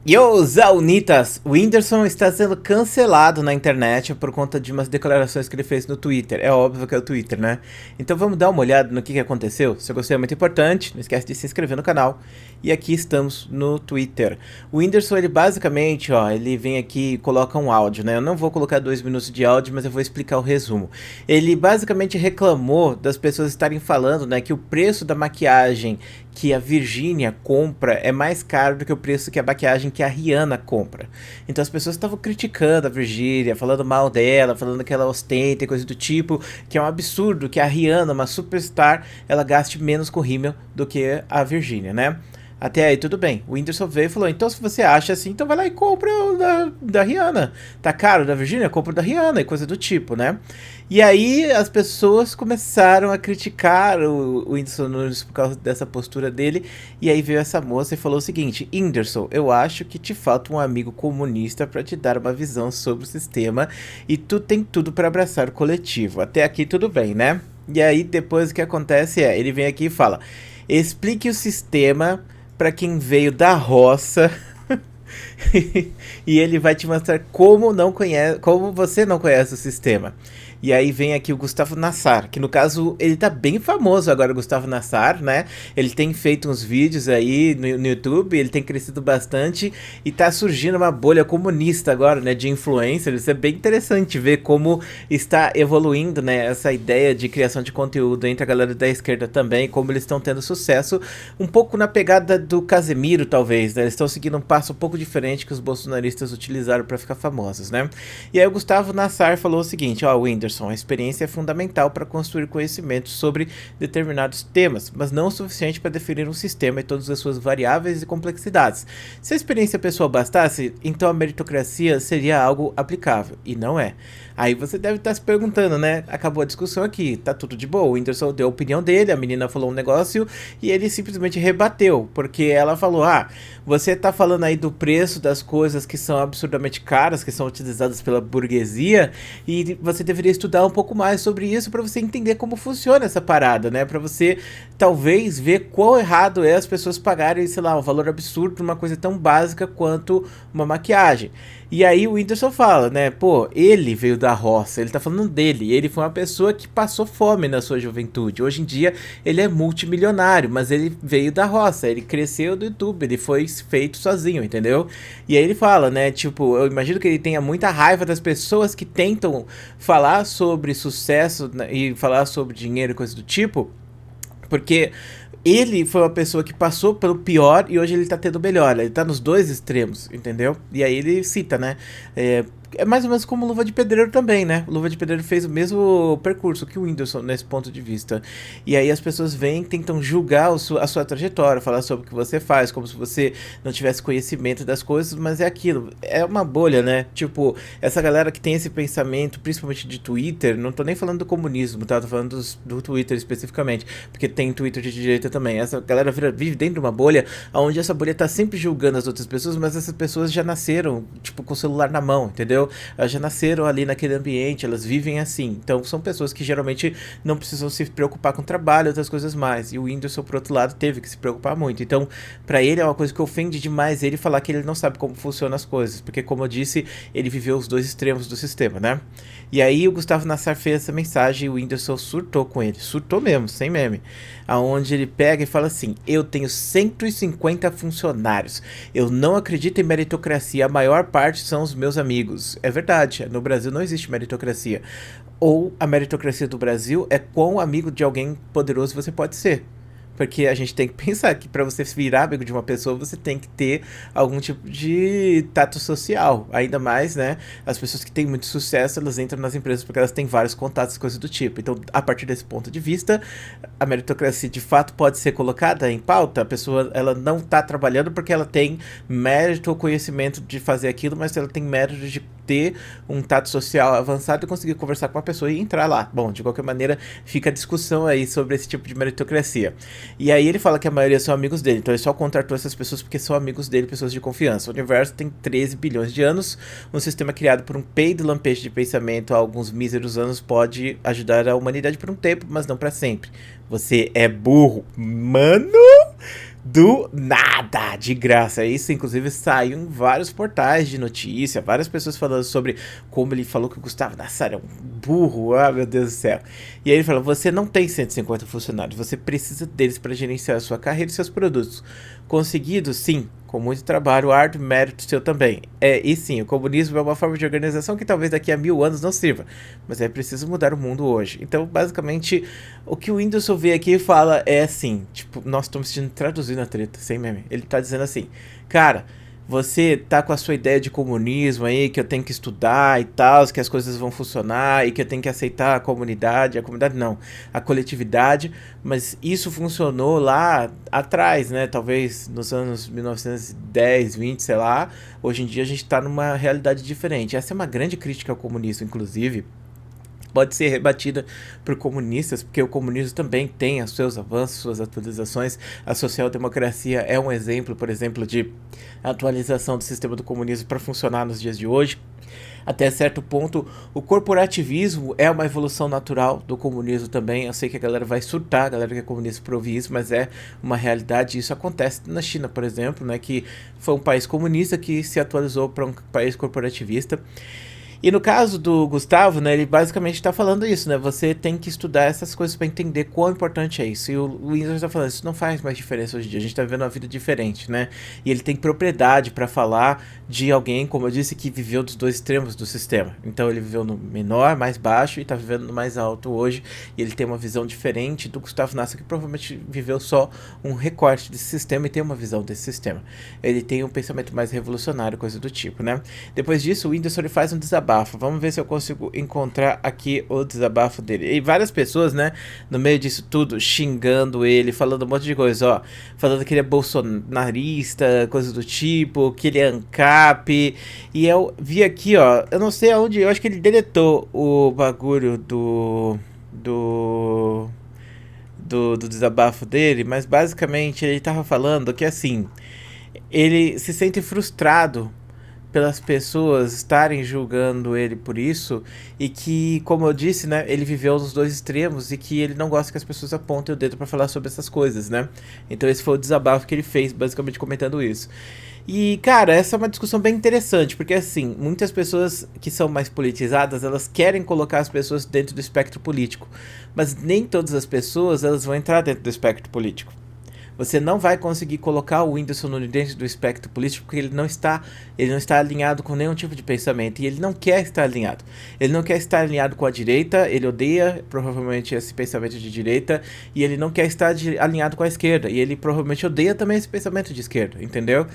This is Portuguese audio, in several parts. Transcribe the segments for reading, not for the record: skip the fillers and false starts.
Yo, Zaunitas! O Whindersson está sendo cancelado na internet por conta de umas declarações que ele fez no Twitter. É óbvio que é o Twitter, né? Então vamos dar uma olhada no que aconteceu. Se você é muito importante, não esquece de se inscrever no canal. E aqui estamos no Twitter. O Whindersson, ele basicamente, ó, ele vem aqui e coloca um áudio, né? Eu não vou colocar 2 minutos de áudio, mas eu vou explicar o resumo. Ele basicamente reclamou das pessoas estarem falando, né, que o preço da maquiagem que a Virgínia compra é mais caro do que o preço que a maquiagem que a Rihanna compra. Então as pessoas estavam criticando a Virgínia, falando mal dela, falando que ela ostenta e coisa do tipo, que é um absurdo que a Rihanna, uma superstar, ela gaste menos com rímel do que a Virgínia, né? Até aí tudo bem. O Whindersson veio e falou: então se você acha assim, então vai lá e compra o da Rihanna. Tá caro da Virgínia? Compra o da Rihanna e coisa do tipo, né? E aí as pessoas começaram a criticar o Whindersson Nunes por causa dessa postura dele. E aí veio essa moça e falou o seguinte: Whindersson, eu acho que te falta um amigo comunista para te dar uma visão sobre o sistema. E tu tem tudo para abraçar o coletivo. Até aqui tudo bem, né? E aí depois o que acontece é, ele vem aqui e fala: explique o sistema para quem veio da roça e ele vai te mostrar como não conhece, como você não conhece o sistema. E aí vem aqui o Gustavo Nassar, que no caso ele tá bem famoso agora, o Gustavo Nassar, né? Ele tem feito uns vídeos aí no YouTube, ele tem crescido bastante e tá surgindo uma bolha comunista agora, né? De influencers. Isso é bem interessante ver como está evoluindo, né? Essa ideia de criação de conteúdo entre a galera da esquerda também, como eles estão tendo sucesso, um pouco na pegada do Casemiro, talvez, né? Eles estão seguindo um passo um pouco diferente que os bolsonaristas utilizaram para ficar famosos, né? E aí o Gustavo Nassar falou o seguinte: ó, Whindersson, a experiência é fundamental para construir conhecimento sobre determinados temas, mas não o suficiente para definir um sistema e todas as suas variáveis e complexidades. Se a experiência pessoal bastasse, então a meritocracia seria algo aplicável, e não é. Aí você deve estar se perguntando, né? Acabou a discussão aqui, tá tudo de boa. O Whindersson deu a opinião dele, a menina falou um negócio e ele simplesmente rebateu, porque ela falou: ah, você tá falando aí do preço das coisas que são absurdamente caras, que são utilizadas pela burguesia, e você deveria estudar um pouco mais sobre isso para você entender como funciona essa parada, né? Para você talvez ver quão errado é as pessoas pagarem, sei lá, um valor absurdo por uma coisa tão básica quanto uma maquiagem. E aí o Whindersson fala, né? Pô, ele veio da roça, ele tá falando dele. Ele foi uma pessoa que passou fome na sua juventude. Hoje em dia ele é multimilionário, mas ele veio da roça, ele cresceu do YouTube, ele foi feito sozinho, entendeu? E aí ele fala, né? Tipo, eu imagino que ele tenha muita raiva das pessoas que tentam falar sobre sucesso, né, e falar sobre dinheiro e coisa do tipo, porque ele foi uma pessoa que passou pelo pior e hoje ele tá tendo o melhor. Ele tá nos dois extremos, entendeu? E aí ele cita, né? É mais ou menos como Luva de Pedreiro também, né? O Luva de Pedreiro fez o mesmo percurso que o Whindersson nesse ponto de vista. E aí as pessoas vêm, tentam julgar a sua trajetória, falar sobre o que você faz, como se você não tivesse conhecimento das coisas, mas é aquilo. É uma bolha, né? Tipo, essa galera que tem esse pensamento, principalmente de Twitter, não tô nem falando do comunismo, tá? Tô falando do Twitter especificamente, porque tem Twitter de direita também. Essa galera vive dentro de uma bolha, onde essa bolha tá sempre julgando as outras pessoas, mas essas pessoas já nasceram, tipo, com o celular na mão, entendeu? Elas já nasceram ali naquele ambiente, elas vivem assim. Então são pessoas que geralmente não precisam se preocupar com trabalho e outras coisas mais. E o Whindersson, por outro lado, teve que se preocupar muito. Então, pra ele é uma coisa que ofende demais ele falar que ele não sabe como funcionam as coisas. Porque, como eu disse, ele viveu os dois extremos do sistema, né? E aí o Gustavo Nassar fez essa mensagem e o Whindersson surtou com ele. Surtou mesmo, sem meme. Aonde ele pega e fala assim: eu tenho 150 funcionários. Eu não acredito em meritocracia. A maior parte são os meus amigos. É verdade, no Brasil não existe meritocracia. Ou a meritocracia do Brasil é quão amigo de alguém poderoso você pode ser. Porque a gente tem que pensar que para você virar amigo de uma pessoa, você tem que ter algum tipo de tato social. Ainda mais, né? As pessoas que têm muito sucesso, elas entram nas empresas porque elas têm vários contatos, coisas do tipo. Então, a partir desse ponto de vista, a meritocracia de fato pode ser colocada em pauta. A pessoa, ela não está trabalhando porque ela tem mérito ou conhecimento de fazer aquilo, mas ela tem mérito de ter um tato social avançado e conseguir conversar com a pessoa e entrar lá. Bom, de qualquer maneira, fica a discussão aí sobre esse tipo de meritocracia. E aí ele fala que a maioria são amigos dele, então ele só contratou essas pessoas porque são amigos dele, pessoas de confiança. O universo tem 13 bilhões de anos, um sistema criado por um peido lampejo de pensamento há alguns míseros anos pode ajudar a humanidade por um tempo, mas não para sempre. Você é burro. Mano, Do nada, de graça. Isso, inclusive, saiu em vários portais de notícia, várias pessoas falando sobre como ele falou que o Gustavo Nassar é um burro. Ah, meu Deus do céu. E aí ele falou: você não tem 150 funcionários, você precisa deles para gerenciar a sua carreira e seus produtos. Conseguido, sim, com muito trabalho, árduo, mérito seu também. E sim, o comunismo é uma forma de organização que talvez daqui a 1000 anos não sirva, mas é preciso mudar o mundo hoje. Então, basicamente, o que o Whindersson vê aqui e fala é assim, tipo, nós estamos traduzindo a treta, sem meme. Ele tá dizendo assim, cara, você tá com a sua ideia de comunismo aí, que eu tenho que estudar e tal, que as coisas vão funcionar e que eu tenho que aceitar a comunidade não, a coletividade, mas isso funcionou lá atrás, né? Talvez nos anos 1910, 20, sei lá. Hoje em dia a gente tá numa realidade diferente. Essa é uma grande crítica ao comunismo, inclusive pode ser rebatida por comunistas, porque o comunismo também tem os seus avanços, suas atualizações. A social-democracia é um exemplo, por exemplo, de atualização do sistema do comunismo para funcionar nos dias de hoje. Até certo ponto, o corporativismo é uma evolução natural do comunismo também. Eu sei que a galera vai surtar, a galera que é comunista por ouvir isso, mas é uma realidade. Isso acontece na China, por exemplo, né, que foi um país comunista que se atualizou para um país corporativista. E no caso do Gustavo, né, ele basicamente está falando isso, né? Você tem que estudar essas coisas para entender quão importante é isso. E o Whindersson está falando, isso não faz mais diferença hoje em dia. A gente está vivendo uma vida diferente, né? E ele tem propriedade para falar de alguém, como eu disse, que viveu dos dois extremos do sistema. Então ele viveu no menor, mais baixo, e está vivendo no mais alto hoje. E ele tem uma visão diferente do Gustavo Nassar, que provavelmente viveu só um recorte desse sistema e tem uma visão desse sistema. Ele tem um pensamento mais revolucionário, coisa do tipo, né? Depois disso, o Whindersson ele faz um desabafo. Vamos ver se eu consigo encontrar aqui o desabafo dele. E várias pessoas, né, no meio disso tudo, xingando ele, falando um monte de coisa, ó. Falando que ele é bolsonarista, coisa do tipo, que ele é ANCAP. E eu vi aqui, ó, eu não sei aonde, eu acho que ele deletou o bagulho do desabafo dele, mas basicamente ele tava falando que assim, ele se sente frustrado pelas pessoas estarem julgando ele por isso e que, como eu disse, né, ele viveu nos dois extremos e que ele não gosta que as pessoas apontem o dedo para falar sobre essas coisas, né? Então esse foi o desabafo que ele fez, basicamente comentando isso. E, cara, essa é uma discussão bem interessante, porque, assim, muitas pessoas que são mais politizadas, elas querem colocar as pessoas dentro do espectro político, mas nem todas as pessoas, elas vão entrar dentro do espectro político. Você não vai conseguir colocar o Whindersson Nunes dentro do espectro político porque ele não está alinhado com nenhum tipo de pensamento e ele não quer estar alinhado. Ele não quer estar alinhado com a direita, ele odeia provavelmente esse pensamento de direita e ele não quer estar alinhado com a esquerda e ele provavelmente odeia também esse pensamento de esquerda, entendeu?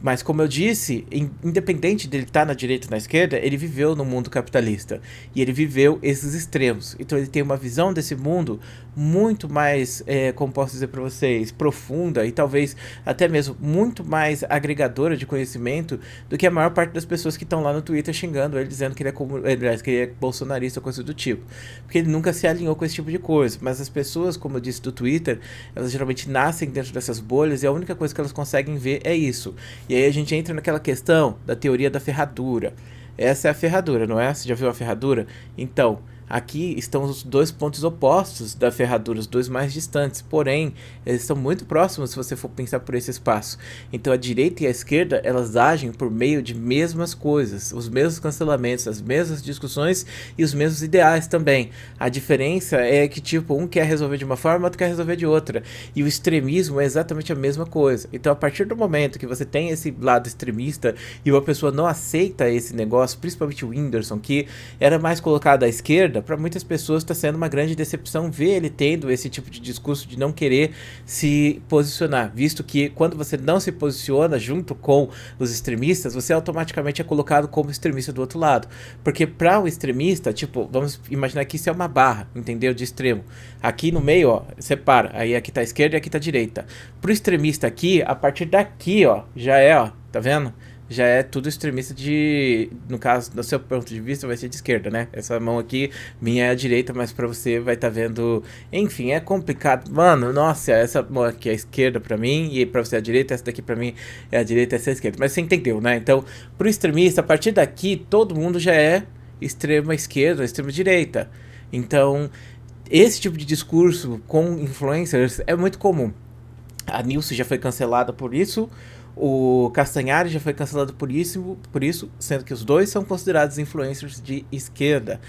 Mas como eu disse, independente dele estar na direita ou na esquerda, ele viveu no mundo capitalista e ele viveu esses extremos. Então ele tem uma visão desse mundo muito mais, como posso dizer para vocês, profunda e talvez até mesmo muito mais agregadora de conhecimento do que a maior parte das pessoas que estão lá no Twitter xingando ele, dizendo que ele é bolsonarista ou coisa do tipo. Porque ele nunca se alinhou com esse tipo de coisa. Mas as pessoas, como eu disse, do Twitter, elas geralmente nascem dentro dessas bolhas e a única coisa que elas conseguem ver é isso. E aí a gente entra naquela questão da teoria da ferradura. Essa é a ferradura, não é? Você já viu a ferradura? Então, aqui estão os dois pontos opostos da ferradura, os dois mais distantes, porém, eles estão muito próximos se você for pensar por esse espaço. Então a direita e a esquerda, elas agem por meio de mesmas coisas, os mesmos cancelamentos, as mesmas discussões e os mesmos ideais também. A diferença é que, tipo, um quer resolver de uma forma, outro quer resolver de outra. E o extremismo é exatamente a mesma coisa. Então, a partir do momento que você tem esse lado extremista e uma pessoa não aceita esse negócio, principalmente o Whindersson, que era mais colocado à esquerda, para muitas pessoas está sendo uma grande decepção ver ele tendo esse tipo de discurso de não querer se posicionar, visto que quando você não se posiciona junto com os extremistas, você automaticamente é colocado como extremista do outro lado, porque para o extremista, tipo, vamos imaginar que isso é uma barra, entendeu, de extremo, aqui no meio, ó, separa, aí aqui tá a esquerda e aqui tá a direita, pro extremista aqui, a partir daqui, ó, já é, ó, tá vendo? Já é tudo extremista de... No caso, do seu ponto de vista, vai ser de esquerda, né? Essa mão aqui, minha é a direita, mas pra você vai estar vendo... Enfim, é complicado. Mano, nossa, essa mão aqui é a esquerda pra mim, e pra você é a direita, essa daqui pra mim é a direita, essa é a esquerda. Mas você entendeu, né? Então, pro extremista, a partir daqui, todo mundo já é extrema esquerda, extrema direita. Então, esse tipo de discurso com influencers é muito comum. A Nilce já foi cancelada por isso. O Castanhari já foi cancelado por isso, sendo que os dois são considerados influencers de esquerda.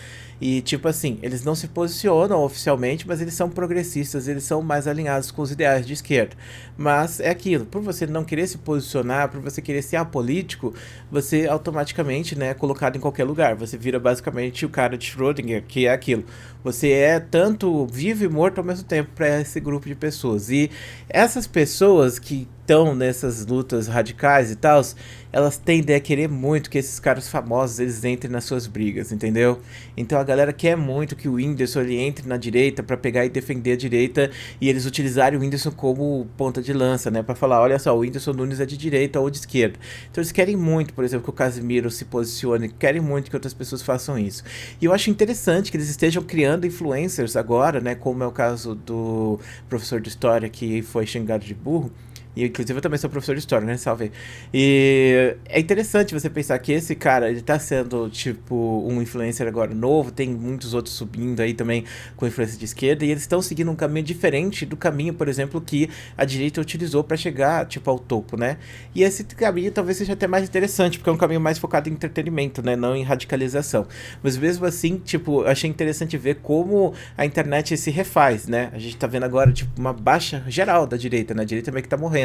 E, tipo assim, eles não se posicionam oficialmente, mas eles são progressistas, eles são mais alinhados com os ideais de esquerda. Mas é aquilo, por você não querer se posicionar, por você querer ser apolítico, você automaticamente, né, é colocado em qualquer lugar. Você vira basicamente o cara de Schrödinger, que é aquilo. Você é tanto vivo e morto ao mesmo tempo para esse grupo de pessoas. E essas pessoas que estão nessas lutas radicais e tal, elas tendem a querer muito que esses caras famosos eles entrem nas suas brigas, entendeu? Então a galera quer muito que o Whindersson ele entre na direita para pegar e defender a direita e eles utilizarem o Whindersson como ponta de lança, né, para falar, olha só, o Whindersson Nunes é de direita ou de esquerda. Então eles querem muito, por exemplo, que o Casimiro se posicione, querem muito que outras pessoas façam isso. E eu acho interessante que eles estejam criando influencers agora, né, como é o caso do professor de história que foi xingado de burro. E inclusive eu também sou professor de história, né? Salve. E é interessante você pensar que esse cara, ele tá sendo, tipo, um influencer agora novo, tem muitos outros subindo aí também com influência de esquerda, e eles estão seguindo um caminho diferente do caminho, por exemplo, que a direita utilizou para chegar, tipo, ao topo, né? E esse caminho talvez seja até mais interessante, porque é um caminho mais focado em entretenimento, né? Não em radicalização. Mas mesmo assim, tipo, eu achei interessante ver como a internet se refaz, né? A gente tá vendo agora, tipo, uma baixa geral da direita, né? A direita meio que tá morrendo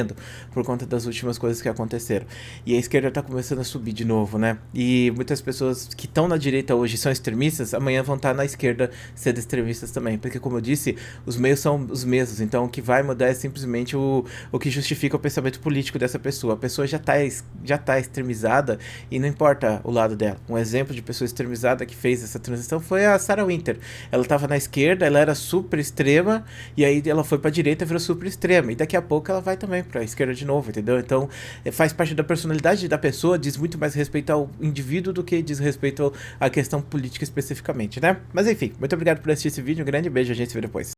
por conta das últimas coisas que aconteceram. E a esquerda tá começando a subir de novo, né? E muitas pessoas que estão na direita hoje são extremistas, amanhã vão estar na esquerda sendo extremistas também. Porque, como eu disse, os meios são os mesmos. Então, o que vai mudar é simplesmente o que justifica o pensamento político dessa pessoa. A pessoa já tá extremizada e não importa o lado dela. Um exemplo de pessoa extremizada que fez essa transição foi a Sarah Winter. Ela tava na esquerda, ela era super extrema, e aí ela foi pra direita e virou super extrema. E daqui a pouco ela vai também pra esquerda de novo, entendeu? Então, faz parte da personalidade da pessoa, diz muito mais respeito ao indivíduo do que diz respeito à questão política especificamente, né? Mas enfim, muito obrigado por assistir esse vídeo, um grande beijo, a gente se vê depois.